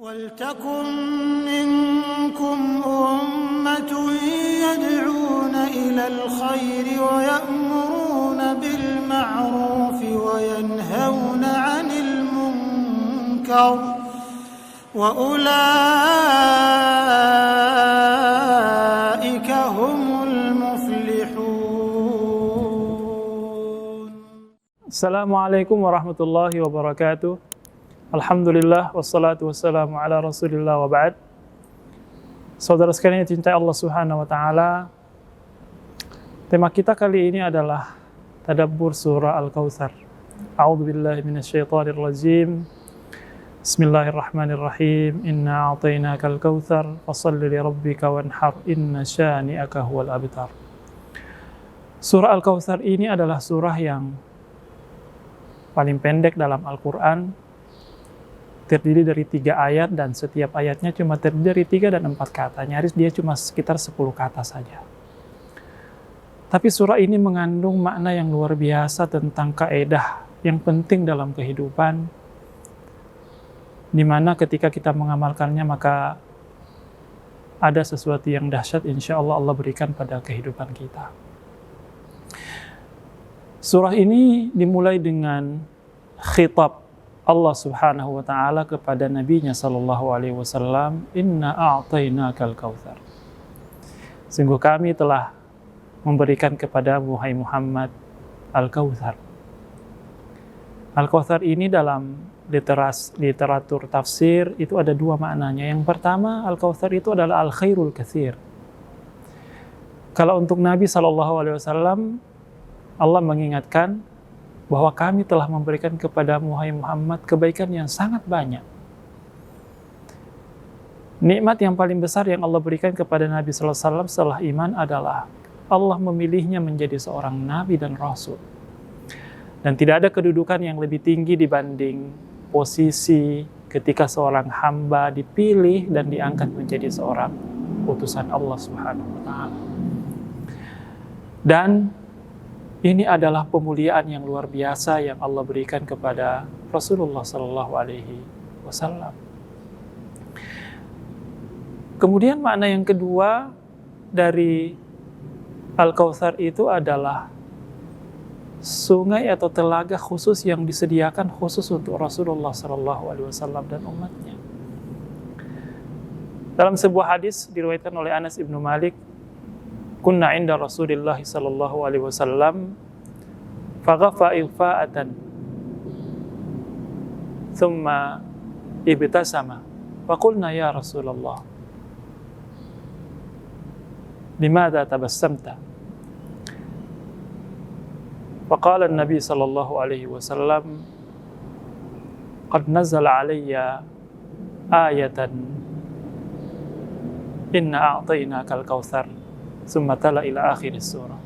وَلْتَكُنْ مِنْكُمْ أُمَّةٌ يَدْعُونَ إِلَى الْخَيْرِ وَيَأْمُرُونَ بِالْمَعْرُوفِ وَيَنْهَوْنَ عَنِ الْمُنْكَرِ وَأُولَئِكَ هُمُ الْمُفْلِحُونَ. Assalamualaikum warahmatullahi wabarakatuh. Alhamdulillah wassalatu wassalamu ala Rasulillah wa ba'd. Saudara sekalian yang dicintai Allah Subhanahu wa taala, tema kita kali ini adalah tadabbur surah Al-Kautsar. A'udzubillahi minasyaitonir rajim. Bismillahirrahmanirrahim. Inna a'tainakal kautsar fashalli li rabbika wanhar inna syani'aka huwal abtar. Surah Al-Kautsar ini adalah surah yang paling pendek dalam Al-Qur'an. Terdiri dari 3 ayat dan setiap ayatnya cuma terdiri dari 3 dan 4 kata. Nyaris dia cuma sekitar 10 kata saja. Tapi surah ini mengandung makna yang luar biasa tentang kaedah yang penting dalam kehidupan, di mana ketika kita mengamalkannya maka ada sesuatu yang dahsyat insya Allah Allah berikan pada kehidupan kita. Surah ini dimulai dengan khitab Allah Subhanahu wa taala kepada nabinya sallallahu alaihi wasallam, "Inna a'tainakal kautsar." Sungguh kami telah memberikan kepadamu hai Muhammad Al-Kautsar. Al-Kautsar ini dalam literatur tafsir itu ada 2 maknanya. Yang pertama, Al-Kautsar itu adalah al-khairul katsir. Kalau untuk Nabi sallallahu alaihi wasallam, Allah mengingatkan bahwa kami telah memberikan kepadamu hai Muhammad kebaikan yang sangat banyak. Nikmat yang paling besar yang Allah berikan kepada Nabi sallallahu alaihi wasallam setelah iman adalah Allah memilihnya menjadi seorang nabi dan rasul. Dan tidak ada kedudukan yang lebih tinggi dibanding posisi ketika seorang hamba dipilih dan diangkat menjadi seorang utusan Allah Subhanahu wa taala. Dan ini adalah pemuliaan yang luar biasa yang Allah berikan kepada Rasulullah Sallallahu Alaihi Wasallam. Kemudian makna yang kedua dari Al-Kautsar itu adalah sungai atau telaga khusus yang disediakan khusus untuk Rasulullah Sallallahu Alaihi Wasallam dan umatnya. Dalam sebuah hadis diriwayatkan oleh Anas ibnu Malik, kunna inda Rasulillah sallallahu alaihi wasallam faghafa ilfa'atan thumma ibtasama wa qulna ya Rasulullah limadha tabassamta wa qala an-nabi sallallahu alaihi wasallam qad nazala alayya ayatan inna a'tainakal kautsar summa tala ila akhir surah.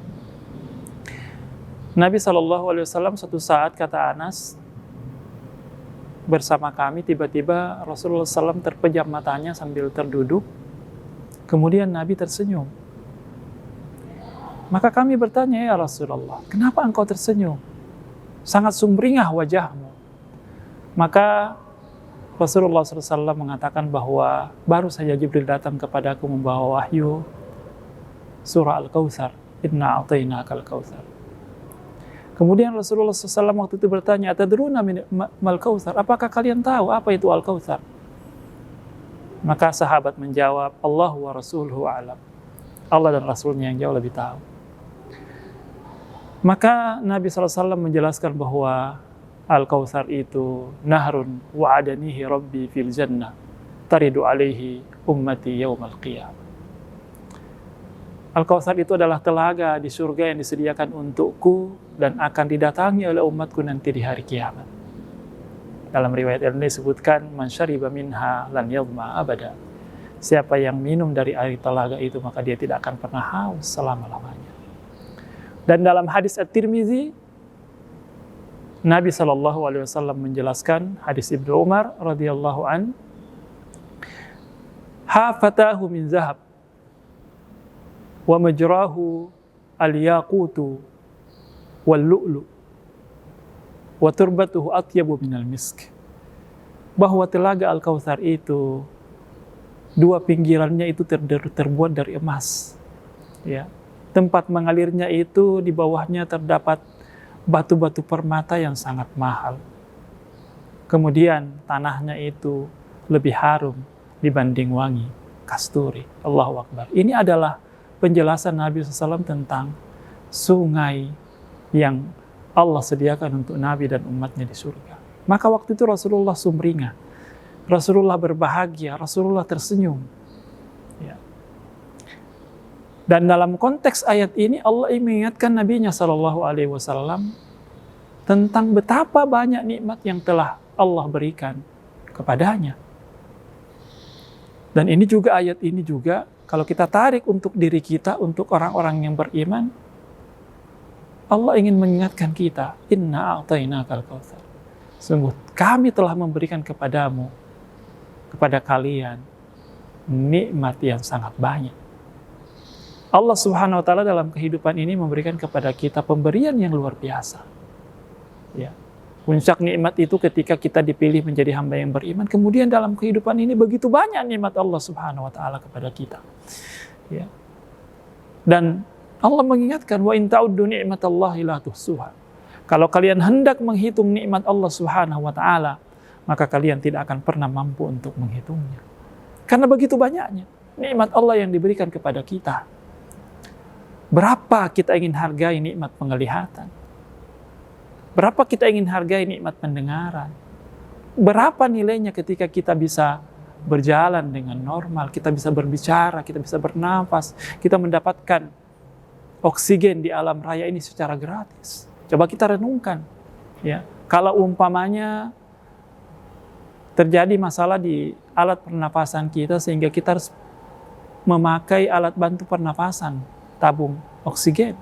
Nabi SAW suatu saat, kata Anas, bersama kami tiba-tiba Rasulullah SAW terpejam matanya sambil terduduk. Kemudian Nabi tersenyum. Maka kami bertanya, ya Rasulullah, kenapa engkau tersenyum? Sangat sumringah wajahmu. Maka Rasulullah SAW mengatakan bahwa baru saja Jibril datang kepadaku membawa wahyu surah Al-Kautsar, inna a'tainakal kautsar. Kemudian Rasulullah SAW waktu itu bertanya, atadruna mal kautsar? Apakah kalian tahu apa itu Al-Kautsar? Maka sahabat menjawab, Allah wa rasuluhu a'lam. Allah dan Rasulnya yang jauh lebih tahu. Maka Nabi SAW menjelaskan bahwa Al-Kautsar itu nahrun wa'adanihi rabbi fil jannah taridu alaihi ummati yaumal qiyamah. Al-Kautsar itu adalah telaga di surga yang disediakan untukku dan akan didatangi oleh umatku nanti di hari kiamat. Dalam riwayat ini disebutkan, man syariba minha lan yadhma abada. Siapa yang minum dari air telaga itu maka dia tidak akan pernah haus selama-lamanya. Dan dalam hadis At-Tirmizi, Nabi SAW menjelaskan, hadis Ibnu Umar radhiyallahu an, hafatahu min zahab wa majrahu al-yaqutu wal lu'lu wa turbatuhu atyabu minal misk. bahwa telaga Al-Kautsar itu dua pinggirannya itu terbuat dari emas. Ya. Tempat mengalirnya itu di bawahnya terdapat batu-batu permata yang sangat mahal. Kemudian tanahnya itu lebih harum dibanding wangi kasturi. Allahu Akbar. Ini adalah penjelasan Nabi SAW tentang sungai yang Allah sediakan untuk Nabi dan umatnya di surga. Maka waktu itu Rasulullah sumringah, Rasulullah berbahagia, Rasulullah tersenyum. Ya. Dan dalam konteks ayat ini Allah mengingatkan Nabi-Nya SAW tentang betapa banyak nikmat yang telah Allah berikan kepadanya. Dan ini juga ayat ini juga kalau kita tarik untuk diri kita, untuk orang-orang yang beriman, Allah ingin mengingatkan kita, inna a'tainakal kautsar. Sungguh kami telah memberikan kepadamu, kepada kalian, nikmat yang sangat banyak. Allah Subhanahu wa Ta'ala dalam kehidupan ini memberikan kepada kita pemberian yang luar biasa. Ya. Puncak nikmat itu ketika kita dipilih menjadi hamba yang beriman. Kemudian dalam kehidupan ini begitu banyak nikmat Allah Subhanahu wa Ta'ala kepada kita. Ya. Dan Allah mengingatkan, wa in ta'uddu ni'matallahi la tuhsuha. Kalau kalian hendak menghitung nikmat Allah Subhanahu wa Ta'ala, maka kalian tidak akan pernah mampu untuk menghitungnya. Karena begitu banyaknya nikmat Allah yang diberikan kepada kita. Berapa kita ingin hargai nikmat penglihatan? Berapa kita ingin hargai nikmat pendengaran? Berapa nilainya ketika kita bisa berjalan dengan normal, kita bisa berbicara, kita bisa bernafas, kita mendapatkan oksigen di alam raya ini secara gratis. Coba kita renungkan, ya. Kalau umpamanya terjadi masalah di alat pernapasan kita sehingga kita harus memakai alat bantu pernapasan, tabung oksigen.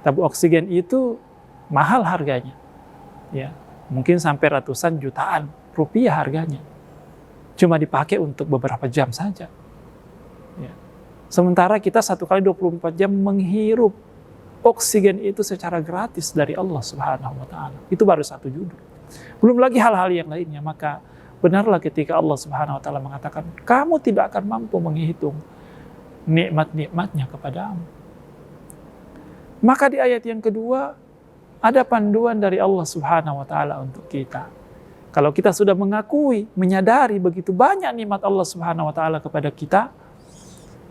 Tabung oksigen itu mahal harganya, ya. Mungkin sampai ratusan jutaan rupiah harganya. Cuma dipakai untuk beberapa jam saja. Ya. Sementara kita 1 kali 24 jam menghirup oksigen itu secara gratis dari Allah Subhanahu wa Ta'ala. Itu baru satu judul. Belum lagi hal-hal yang lainnya. Maka benarlah ketika Allah Subhanahu wa Ta'ala mengatakan, kamu tidak akan mampu menghitung nikmat-nikmatnya kepadamu. Maka di ayat yang kedua ada panduan dari Allah Subhanahu wa Ta'ala untuk kita. Kalau kita sudah mengakui, menyadari begitu banyak nikmat Allah Subhanahu wa Ta'ala kepada kita,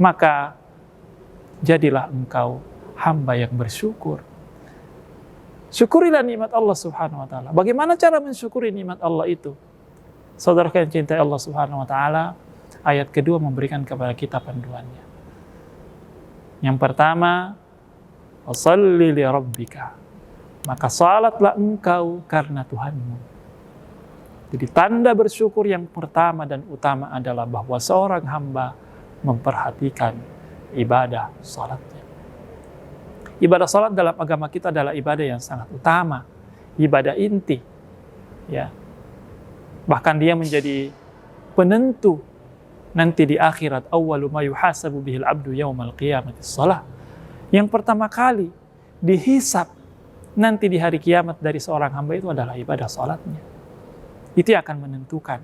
maka jadilah engkau hamba yang bersyukur. Syukurilah nikmat Allah Subhanahu wa Ta'ala. Bagaimana cara mensyukuri nikmat Allah itu? Saudara yang cintai Allah Subhanahu wa Ta'ala, ayat kedua memberikan kepada kita panduannya. Yang pertama, wassalli li rabbika. Maka salatlah engkau karena Tuhanmu. Jadi tanda bersyukur yang pertama dan utama adalah bahwa seorang hamba memperhatikan ibadah salatnya. Ibadah salat dalam agama kita adalah ibadah yang sangat utama, ibadah inti. Ya. Bahkan dia menjadi penentu nanti di akhirat, awwalu ma yuhasabu bihil abdu yaumal qiyamati shalah. Yang pertama kali dihisab nanti di hari kiamat dari seorang hamba itu adalah ibadah salatnya. Itu akan menentukan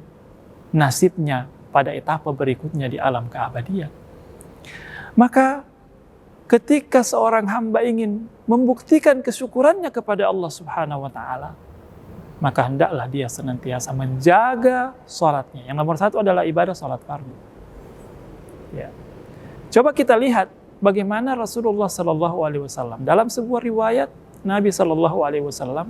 nasibnya pada etapa berikutnya di alam keabadian. Maka ketika seorang hamba ingin membuktikan kesyukurannya kepada Allah Subhanahu wa Ta'ala, maka hendaklah dia senantiasa menjaga salatnya. Yang nomor satu adalah ibadah salat fardu. Ya. Coba kita lihat bagaimana Rasulullah SAW dalam sebuah riwayat Nabi SAW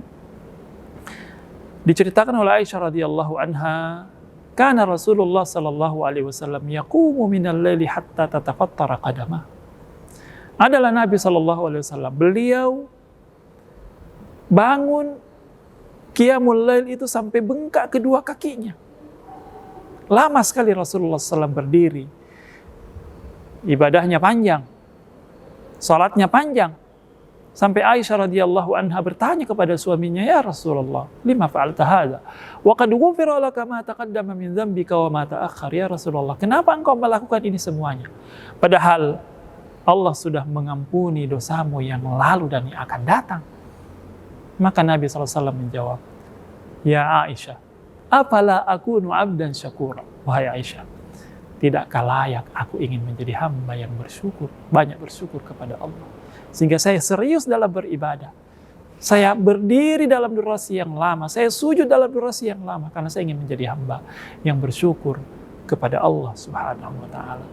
diceritakan oleh Aisyah radhiyallahu anha, kana Rasulullah sallallahu alaihi wasallam yaqumu minal laili hatta tatafattara qadamah. Adalah Nabi sallallahu alaihi wasallam, beliau bangun qiyamul lail itu sampai bengkak kedua kakinya. Lama sekali Rasulullah SAW berdiri. Ibadahnya panjang, salatnya panjang. Sampai Aisyah radhiyallahu anha bertanya kepada suaminya, ya Rasulullah, lima fa'alta hadza? Wa qad ghufira laka ma taqaddama min dzambika wa ma ta'akhkhar. Ya Rasulullah, kenapa engkau melakukan ini semuanya? Padahal Allah sudah mengampuni dosamu yang lalu dan yang akan datang. Maka Nabi SAW menjawab, ya Aisyah, Afala akunu abdan syakura. Wahai Aisyah, tidakkah layak aku ingin menjadi hamba yang bersyukur, banyak bersyukur kepada Allah. Sehingga saya serius dalam beribadah. Saya berdiri dalam durasi yang lama, saya sujud dalam durasi yang lama, karena saya ingin menjadi hamba yang bersyukur kepada Allah Subhanahu wa ta'ala.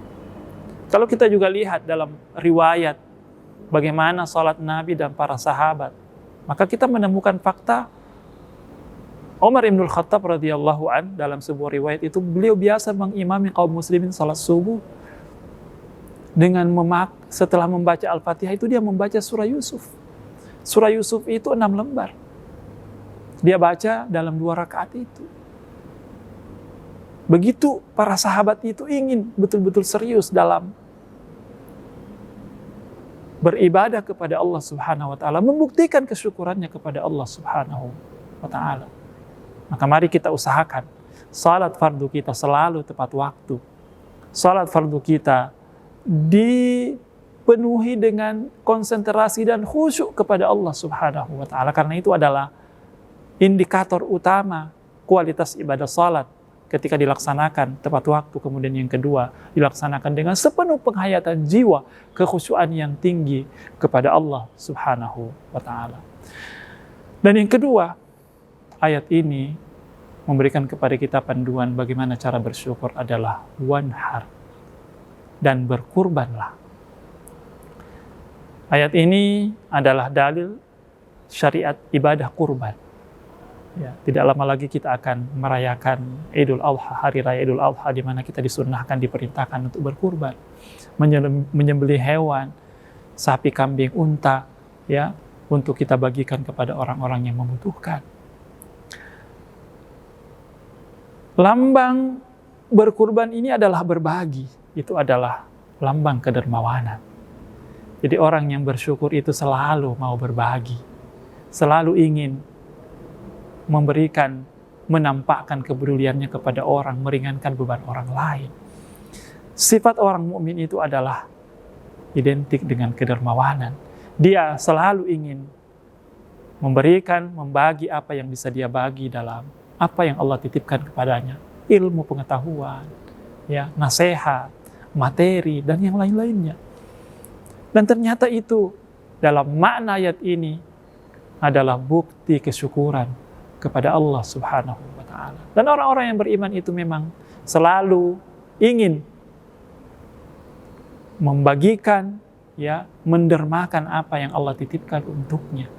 Kalau kita juga lihat dalam riwayat bagaimana salat Nabi dan para sahabat, maka kita menemukan fakta Umar ibn Khattab radhiyallahu an dalam sebuah riwayat itu, beliau biasa mengimami kaum muslimin salat subuh dengan setelah membaca Al-Fatihah itu dia membaca surah Yusuf. Surah Yusuf itu 6 lembar. Dia baca dalam 2 rakaat itu. Begitu para sahabat itu ingin betul-betul serius dalam beribadah kepada Allah Subhanahu wa ta'ala, membuktikan kesyukurannya kepada Allah Subhanahu wa ta'ala. Maka mari kita usahakan salat fardu kita selalu tepat waktu. Salat fardu kita dipenuhi dengan konsentrasi dan khusyuk kepada Allah Subhanahu wa ta'ala, karena itu adalah indikator utama kualitas ibadah salat ketika dilaksanakan tepat waktu. Kemudian yang kedua, dilaksanakan dengan sepenuh penghayatan jiwa, kekhusyuan yang tinggi kepada Allah Subhanahu wa ta'ala. Dan yang kedua, ayat ini memberikan kepada kita panduan bagaimana cara bersyukur adalah wanhar, dan berkurbanlah. Ayat ini adalah dalil syariat ibadah kurban. Ya, tidak lama lagi kita akan merayakan Idul Adha, hari raya Idul Adha, di mana kita disunnahkan, diperintahkan untuk berkurban, menyembelih hewan, sapi, kambing, unta, ya, untuk kita bagikan kepada orang-orang yang membutuhkan. Lambang berkurban ini adalah berbagi. Itu adalah lambang kedermawanan. Jadi orang yang bersyukur itu selalu mau berbagi, selalu ingin memberikan, menampakkan kepeduliannya kepada orang, meringankan beban orang lain. Sifat orang mukmin itu adalah identik dengan kedermawanan. Dia selalu ingin memberikan, membagi apa yang bisa dia bagi dalam apa yang Allah titipkan kepadanya, ilmu, pengetahuan, ya, nasihat, materi, dan yang lain-lainnya. Dan ternyata itu dalam makna ayat ini adalah bukti kesyukuran kepada Allah Subhanahu wa ta'ala. Dan orang-orang yang beriman itu memang selalu ingin membagikan, ya, mendermakan apa yang Allah titipkan untuknya.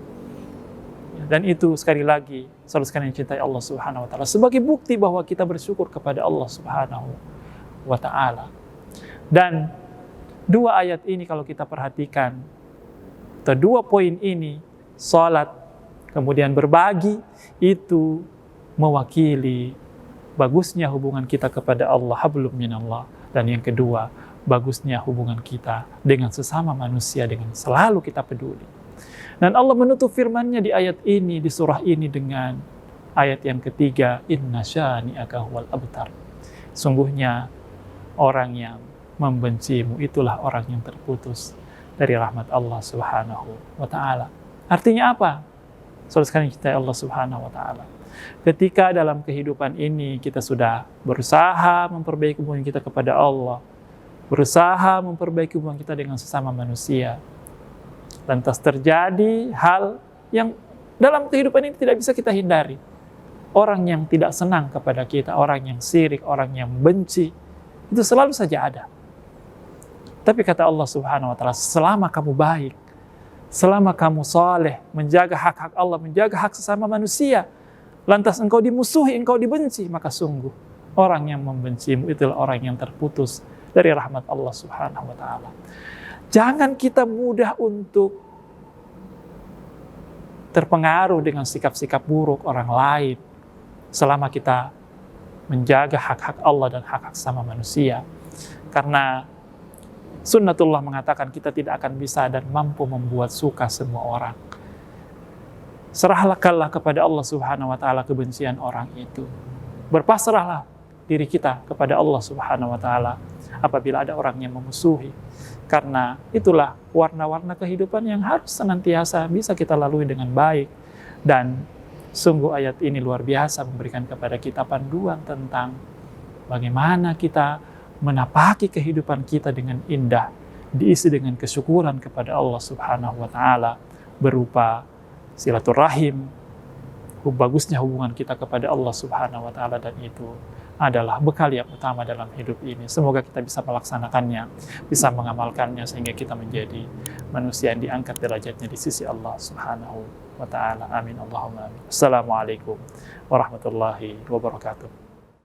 Dan itu sekali lagi, saudara sekalian yang cintai Allah Subhanahu wa ta'ala, sebagai bukti bahwa kita bersyukur kepada Allah Subhanahu wa ta'ala. Dan 2 ayat ini kalau kita perhatikan, atau 2 poin ini, salat kemudian berbagi, itu mewakili bagusnya hubungan kita kepada Allah, hablum minallah. Dan yang kedua, bagusnya hubungan kita dengan sesama manusia, dengan selalu kita peduli. Dan Allah menutup firman-Nya di ayat ini, di surah ini, dengan ayat yang ketiga, inna syani'aka huwal abtar. Sungguhnya orang yang membencimu itulah orang yang terputus dari rahmat Allah Subhanahu wa ta'ala. Artinya apa? Saudara sekalian cintai Allah Subhanahu wa ta'ala, ketika dalam kehidupan ini kita sudah berusaha memperbaiki hubungan kita kepada Allah, berusaha memperbaiki hubungan kita dengan sesama manusia, lantas terjadi hal yang dalam kehidupan ini tidak bisa kita hindari. Orang yang tidak senang kepada kita, orang yang sirik, orang yang benci, itu selalu saja ada. Tapi kata Allah Subhanahu wa ta'ala, selama kamu baik, selama kamu saleh, menjaga hak-hak Allah, menjaga hak sesama manusia, lantas engkau dimusuhi, engkau dibenci, maka sungguh orang yang membencimu itulah orang yang terputus dari rahmat Allah Subhanahu wa ta'ala. Jangan kita mudah untuk terpengaruh dengan sikap-sikap buruk orang lain selama kita menjaga hak-hak Allah dan hak-hak sama manusia. Karena sunnatullah mengatakan kita tidak akan bisa dan mampu membuat suka semua orang. Serahkanlah kepada Allah Subhanahu wa ta'ala kebencian orang itu. Berpasrahlah diri kita kepada Allah Subhanahu wa ta'ala apabila ada orang yang memusuhi. Karena itulah warna-warna kehidupan yang harus senantiasa bisa kita lalui dengan baik. Dan Sungguh ayat ini luar biasa memberikan kepada kita panduan tentang bagaimana kita menapaki kehidupan kita dengan indah, diisi dengan kesyukuran kepada Allah Subhanahu wa Ta'ala, berupa silaturahim, bagusnya hubungan kita kepada Allah Subhanahu wa Ta'ala, dan itu adalah bekal yang utama dalam hidup ini. Semoga kita bisa melaksanakannya, bisa mengamalkannya, sehingga kita menjadi manusia yang diangkat derajatnya di sisi Allah Subhanahu wa Ta'ala. Amin Allahumma amin. Assalamualaikum warahmatullahi wabarakatuh.